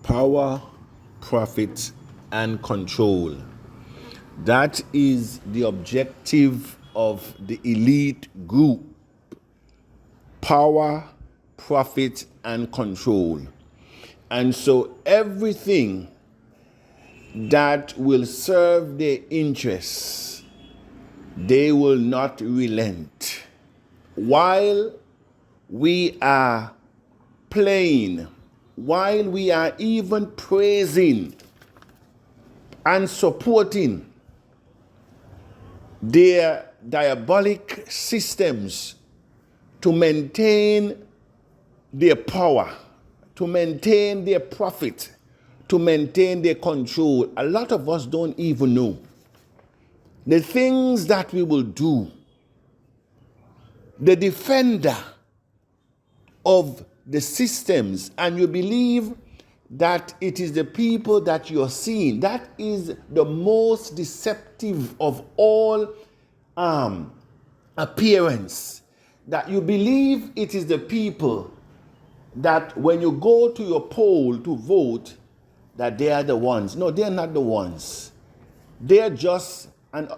Power, profit, and control. That is the objective of the elite group. Power, profit, and control. And so everything that will serve their interests, they will not relent. While we are playing, while we are even praising and supporting their diabolic systems to maintain their power, to maintain their profit, to maintain their control, a lot of us don't even know the things that we will do. The defender of the systems, and you believe that it is the people that you're seeing. That is the most deceptive of all appearance. That you believe it is the people that when you go to your poll to vote, that they are the ones. No, they're not the ones. They're just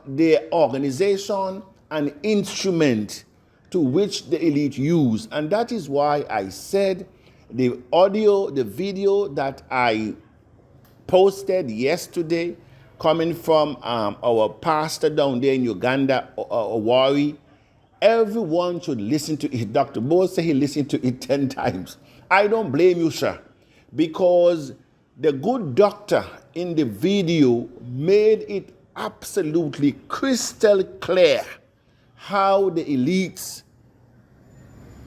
their organization, an instrument to which the elite use. And that is why I said the audio, the video that I posted yesterday, coming from our pastor down there in Uganda, Owari, everyone should listen to it. Dr. Bo said he listened to it 10 times. I don't blame you, sir, because the good doctor in the video made it absolutely crystal clear how the elites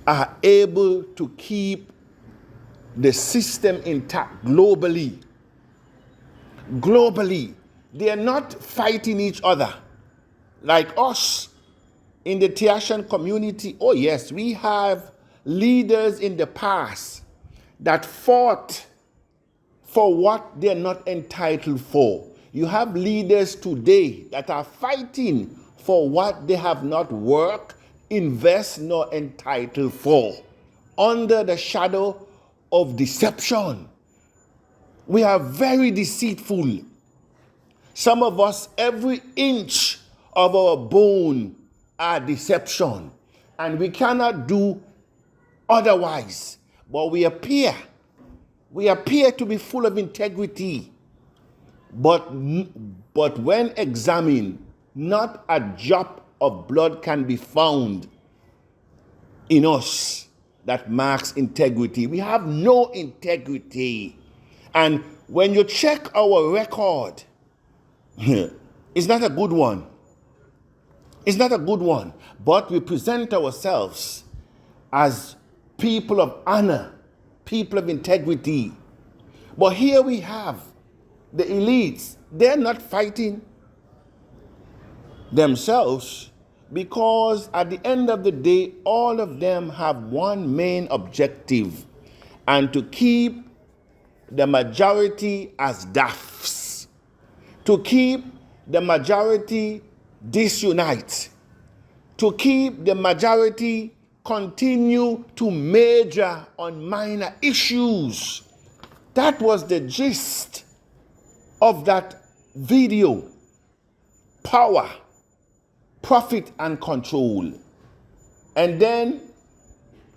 are able to keep the system intact globally. Globally, they are not fighting each other like us in the Tiashan community. Oh yes, we have leaders in the past that fought for what they're not entitled for. You have leaders today that are fighting for what they have not worked, invest, nor entitled for, under the shadow of deception. We are very deceitful. Some of us, every inch of our bone are deception, and we cannot do otherwise. But we appear to be full of integrity. But when examined, not a drop of blood can be found in us that marks integrity. We have no integrity. And when you check our record, it's not a good one. It's not a good one. But we present ourselves as people of honor, people of integrity. But here we have the elites. They're not fighting themselves, because at the end of the day, all of them have one main objective, and to keep the majority as daffs, to keep the majority disunite, to keep the majority continue to major on minor issues. That was the gist of that video. Power, profit, and control. And then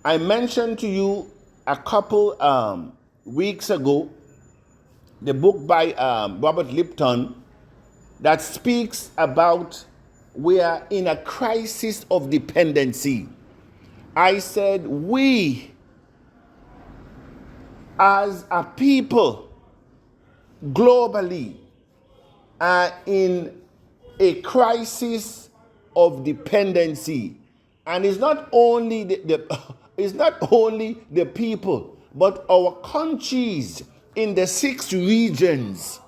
I mentioned to you a couple weeks ago the book by Robert Lipton that speaks about we are in a crisis of dependency. I said we as a people globally are in a crisis of dependency. And it's not only it's not only the people, but our countries in the 6 regions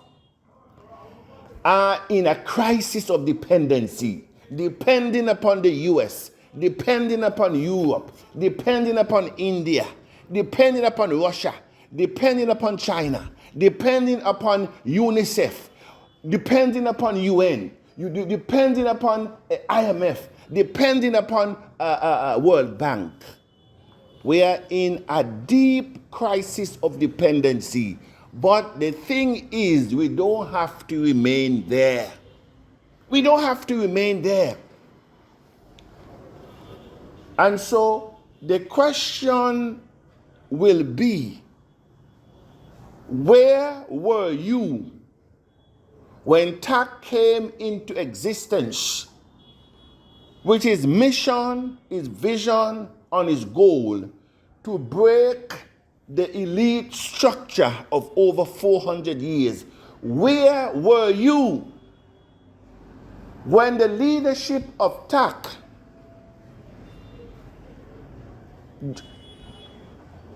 are in a crisis of dependency, depending upon the US, depending upon Europe, depending upon India, depending upon Russia, depending upon China, depending upon UNICEF, depending upon UN, depending upon IMF, depending upon World Bank. We are in a deep crisis of dependency. But the thing is, we don't have to remain there. We don't have to remain there. And so the question will be, where were you when TAC came into existence with his mission, his vision, and his goal to break the elite structure of over 400 years? Where were you when the leadership of TAC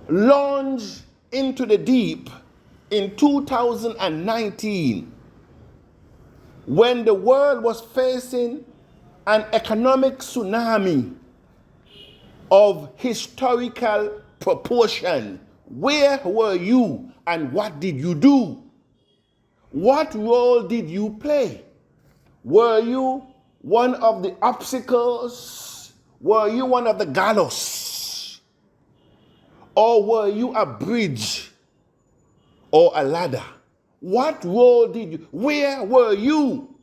launched into the deep in 2019, when the world was facing an economic tsunami of historical proportion? Where were you and what did you do? What role did you play? Were you one of the obstacles? Were you one of the gallows? Or were you a bridge or a ladder? What role did you, where were you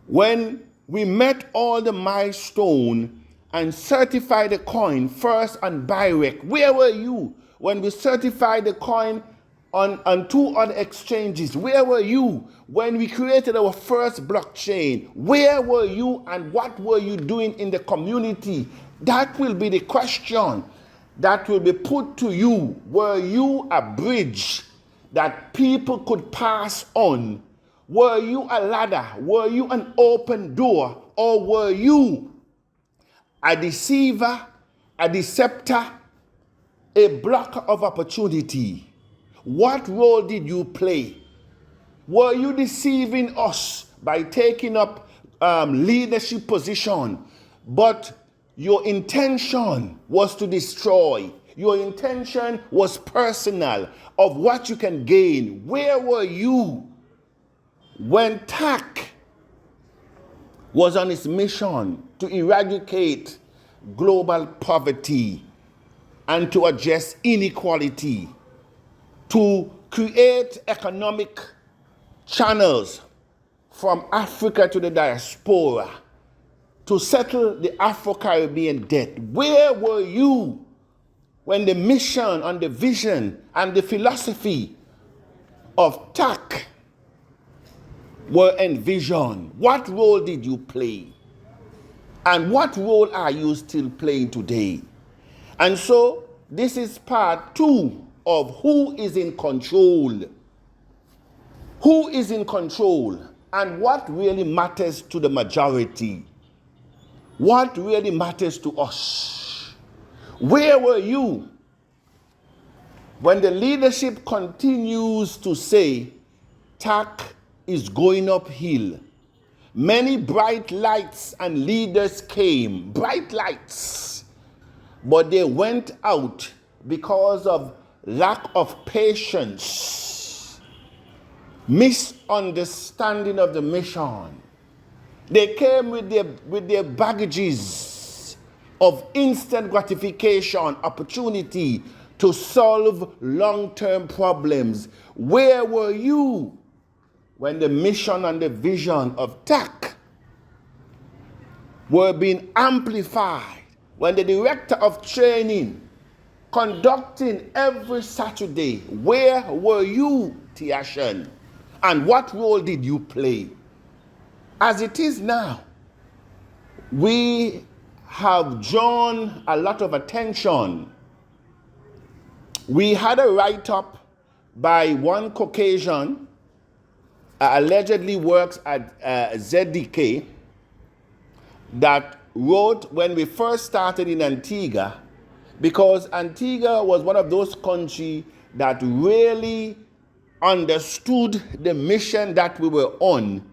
when we met all the milestones and certified the coin first on Birec? Where were you when we certified the coin on 2 other exchanges? Where were you when we created our first blockchain? Where were you and what were you doing in the community? That will be the question that will be put to you. Were you a bridge that people could pass on? Were you a ladder? Were you an open door? Or were you a deceiver, a deceptor, a blocker of opportunity? What role did you play? Were you deceiving us by taking up leadership position, but your intention was to destroy? Your intention was personal, of what you can gain. Where were you when TAC was on its mission to eradicate global poverty and to address inequality, to create economic channels from Africa to the diaspora, to settle the Afro-Caribbean debt? Where were you when the mission and the vision and the philosophy of TAC were envisioned? What role did you play? And what role are you still playing today? And so this is part 2 of who is in control. Who is in control and what really matters to the majority? What really matters to us? Where were you when the leadership continues to say TAC is going uphill? Many bright lights and leaders came, bright lights, but they went out because of lack of patience, misunderstanding of the mission. They came with their baggages of instant gratification, opportunity to solve long-term problems. Where were you when the mission and the vision of TAC were being amplified? When the director of training conducting every Saturday, where were you, Tiashan? And what role did you play? As it is now, we have drawn a lot of attention. We had a write-up by one Caucasian, allegedly works at ZDK, that wrote when we first started in Antigua, because Antigua was one of those countries that really understood the mission that we were on,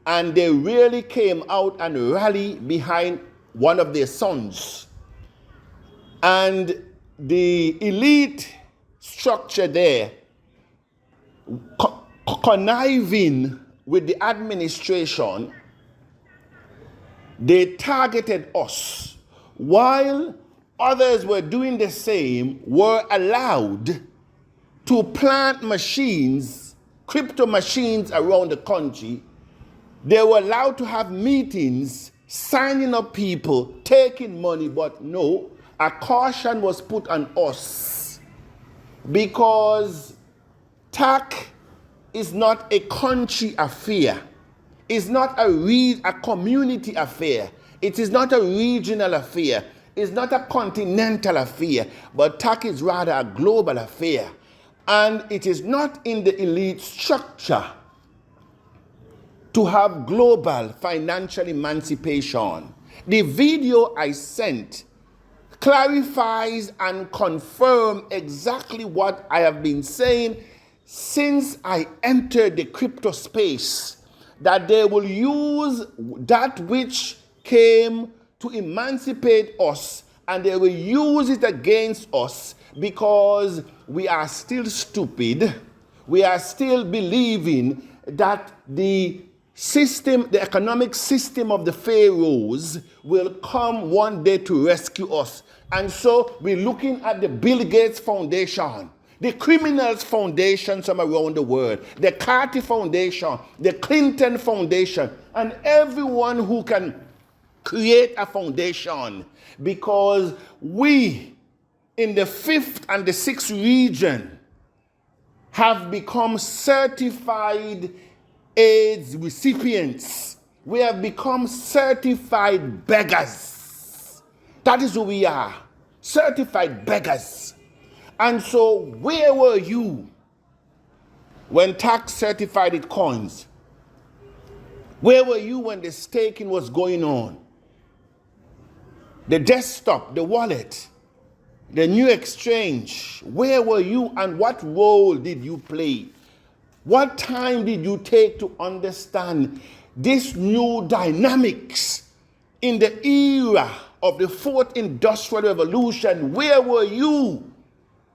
and they really came out and rallied behind one of their sons. And the elite structure there, conniving with the administration, they targeted us, while others were doing the same, were allowed to plant machines, crypto machines around the country. They were allowed to have meetings, signing up people, taking money, but no, a caution was put on us because TAC is not a country affair. It's not a community affair. It is not a regional affair. It's not a continental affair, but TAC is rather a global affair. And it is not in the elite structure to have global financial emancipation. The video I sent clarifies and confirms exactly what I have been saying since I entered the crypto space, that they will use that which came to emancipate us and they will use it against us because we are still stupid. We are still believing that the economic system of the pharaohs will come one day to rescue us. And so we're looking at the Bill Gates Foundation, the criminals foundations from around the world, the Carter Foundation, the Clinton Foundation, and everyone who can create a foundation, because we in the 5th and the 6th region have become certified AIDS recipients. We have become certified beggars. That is who we are, certified beggars. And so where were you when TAC certified its coins? Where were you when the staking was going on? The desktop, the wallet, the new exchange. Where were you and what role did you play? What time did you take to understand this new dynamics in the era of the 4th Industrial Revolution? Where were you?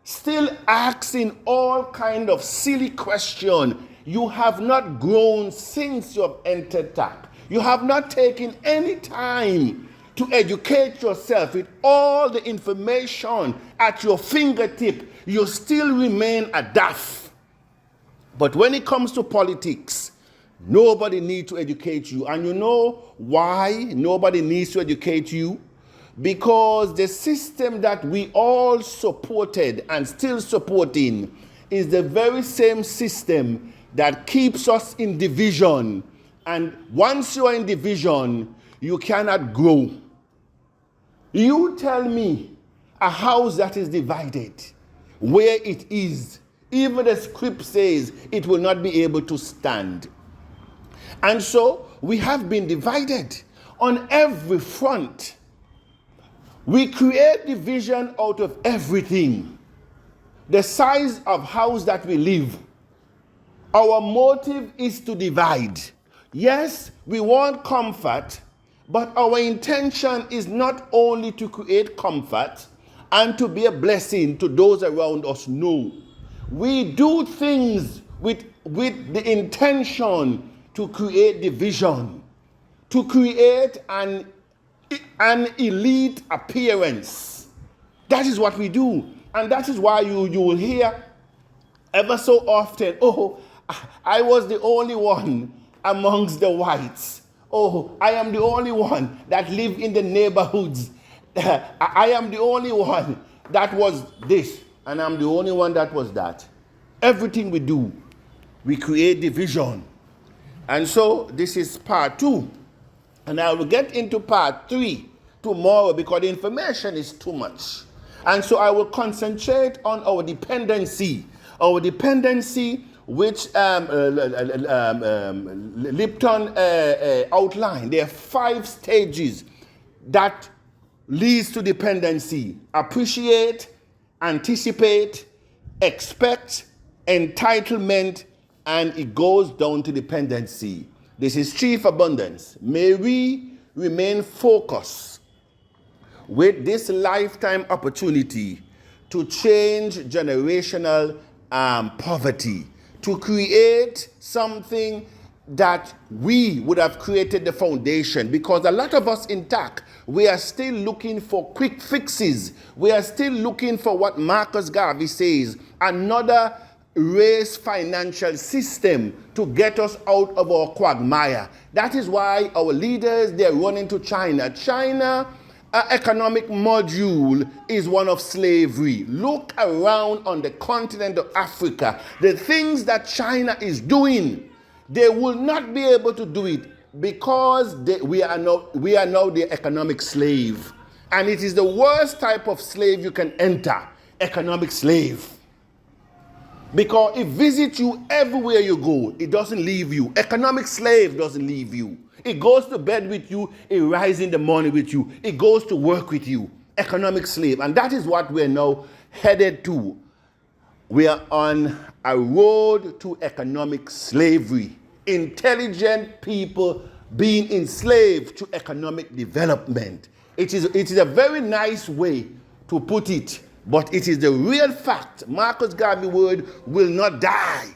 Still asking all kind of silly questions. You have not grown since you have entered TAC. You have not taken any time to educate yourself with all the information at your fingertip. You still remain a daft. But when it comes to politics, nobody needs to educate you. And you know why nobody needs to educate you? Because the system that we all supported and still supporting is the very same system that keeps us in division. And once you are in division, you cannot grow. You tell me a house that is divided, where it is, even the script says it will not be able to stand. And so we have been divided on every front. We create division out of everything. The size of house that we live. Our motive is to divide. Yes, we want comfort, but our intention is not only to create comfort and to be a blessing to those around us. No. We do things with the intention to create division, to create an elite appearance. That is what we do. And that is why you will hear ever so often, oh, I was the only one amongst the whites. Oh, I am the only one that lived in the neighborhoods. I am the only one that was this, and I'm the only one that was that. Everything we do, we create division. And so this is part 2. And I will get into part 3 tomorrow because the information is too much. And so I will concentrate on our dependency which Lipton outlined. There are 5 stages that leads to dependency: appreciate, anticipate, expect, entitlement, and it goes down to dependency. This is chief abundance. May we remain focused with this lifetime opportunity to change generational poverty, to create something that we would have created the foundation, because a lot of us in TAC, we are still looking for quick fixes. We are still looking for what Marcus Garvey says, another race financial system to get us out of our quagmire. That is why our leaders, they're running to China. China economic module is one of slavery. Look around on the continent of Africa. The things that China is doing, they will not be able to do it because we are now the economic slave. And it is the worst type of slave you can enter, economic slave. Because it visits you everywhere you go. It doesn't leave you. Economic slave doesn't leave you. It goes to bed with you. It rises in the morning with you. It goes to work with you. Economic slave. And that is what we're now headed to. We are on a road to economic slavery. Intelligent people being enslaved to economic development. It is a very nice way to put it, but it is the real fact. Marcus Garvey word will not die.